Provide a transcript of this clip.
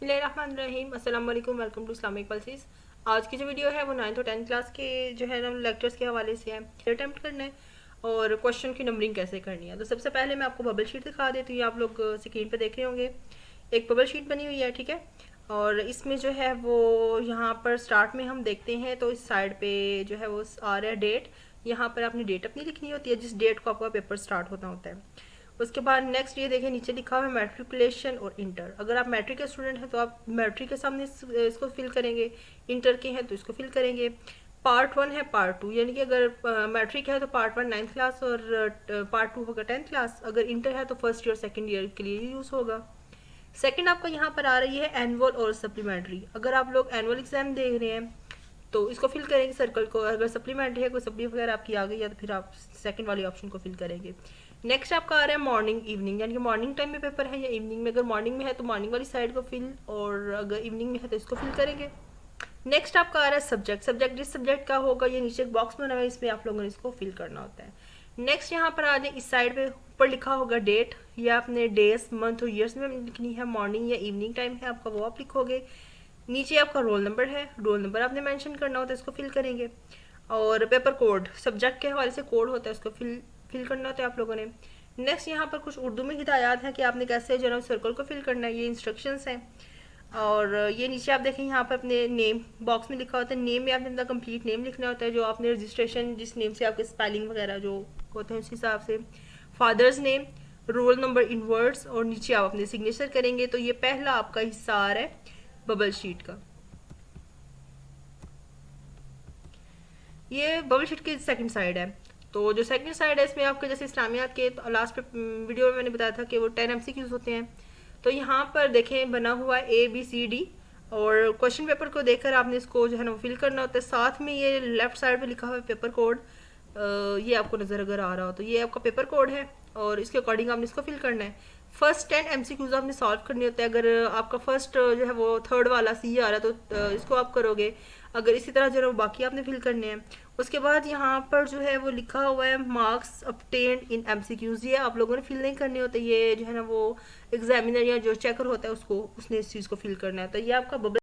बिस्मिल्लाहिर्रहमानिर्रहीम, अस्सलाम वालेकुम, वेलकम टू इस्लामिक पल्सेस। आज की जो वीडियो है वो 9th और 10th क्लास के जो है ना लेक्चर्स के हवाले से है। अटैम्प्ट करना है और क्वेश्चन की नंबरिंग कैसे करनी है। तो सबसे पहले मैं आपको बबल शीट दिखा देती हूँ। आप लोग स्क्रीन पर देख रहे होंगे, एक बबल शीट बनी हुई है, ठीक है। और इसमें जो है वो यहाँ पर स्टार्ट में हम देखते हैं तो इस साइड पे जो है वो आ रहा है डेट। यहाँ पर आपने डेट अपनी लिखनी होती है, जिस डेट को आपका पेपर स्टार्ट होता होता है। उसके बाद नेक्स्ट ये देखिए नीचे लिखा हुआ है मैट्रिकुलेशन और इंटर। अगर आप मैट्रिक के स्टूडेंट हैं तो आप मैट्रिक के सामने इसको फिल करेंगे, इंटर के हैं तो इसको फिल करेंगे। पार्ट 1 है, पार्ट 2, यानी कि अगर मैट्रिक है तो पार्ट 1 9th क्लास और पार्ट 2 होगा 10th क्लास। अगर इंटर है तो फर्स्ट ईयर सेकेंड ईयर के लिए यूज़ होगा। सेकंड आपका यहाँ पर आ रही है एनुअल और सप्लीमेंट्री। अगर आप लोग एनुअल एग्जाम दे रहे हैं तो इसको फिल करेंगे सर्कल को। अगर सप्लीमेंट्री है, कोई सप्ली वगैरह आपकी आ गई है तो फिर आप सेकंड वाली ऑप्शन को फिल करेंगे। नेक्स्ट आपका आ रहा है मॉर्निंग इवनिंग, यानी कि मॉर्निंग टाइम में पेपर है या इवनिंग में। अगर मॉर्निंग में है तो मॉर्निंग वाली साइड को फिल, और अगर इवनिंग में है तो इसको फिल करेंगे। नेक्स्ट आपका आ रहा है सब्जेक्ट। सब्जेक्ट जिस सब्जेक्ट का होगा ये नीचे एक बॉक्स बना हुआ है, इसमें आप लोगों ने इसको फिल करना होता है। नेक्स्ट यहाँ पर आ जाए, इस साइड पे ऊपर लिखा होगा डेट, या आपने डेज मंथ और ईयर्स में लिखनी है, मॉर्निंग या इवनिंग टाइम है आपका वो आप लिखोगे। नीचे आपका रोल नंबर है, रोल नंबर आपने मेंशन करना होता है, इसको फिल करेंगे। और पेपर कोड, सब्जेक्ट के हवाले से कोड होता है, उसको फिल करना होता है आप लोगों ने। नेक्स्ट यहाँ पर कुछ उर्दू में हिदायत है कि आपने कैसे जनरल सर्कल को फिल करना है, ये इंस्ट्रक्शंस हैं। और ये नीचे आप देखें यहाँ पर अपने नेम बॉक्स में लिखा होता है। नेम में आपने अपना कंप्लीट नेम लिखना होता है, जो आपने रजिस्ट्रेशन जिस नेम से आपके स्पेलिंग वगैरह जो होते हैं उस हिसाब से। Father's name, roll number in words, और नीचे आप अपने सिग्नेचर करेंगे। तो ये पहला आपका हिस्सा आ रहा है बबल शीट का। ये बबल शीट की सेकंड साइड है। तो जो सेकंड साइड है इसमें आपके जैसे इस्लामियात के तो लास्ट पे वीडियो में मैंने बताया था कि वो 10 MCQs होते हैं। तो यहाँ पर देखें बना हुआ है ABCD, और क्वेश्चन पेपर को देखकर आपने इसको जो है ना फिल करना होता है। साथ में ये लेफ्ट साइड पे लिखा हुआ है पेपर कोड, ये आपको नज़र अगर आ रहा हो तो ये आपका पेपर कोड है, और इसके अकॉर्डिंग आपने इसको फिल करना है। फर्स्ट 10 MCQs आपने सॉल्व करने होते हैं। अगर आपका फर्स्ट जो है वो थर्ड वाला C आ रहा है तो इसको आप करोगे। अगर इसी तरह जो है वो बाकी आपने फिल करने हैं। उसके बाद यहाँ पर जो है वो लिखा हुआ है मार्क्स obtained इन MCQs, ये आप लोगों ने फिल नहीं करने होते, ये जो है ना वो एग्जामिनर या जो चेकर होता है उसने इस चीज़ को फिल करना है। तो ये आपका बबल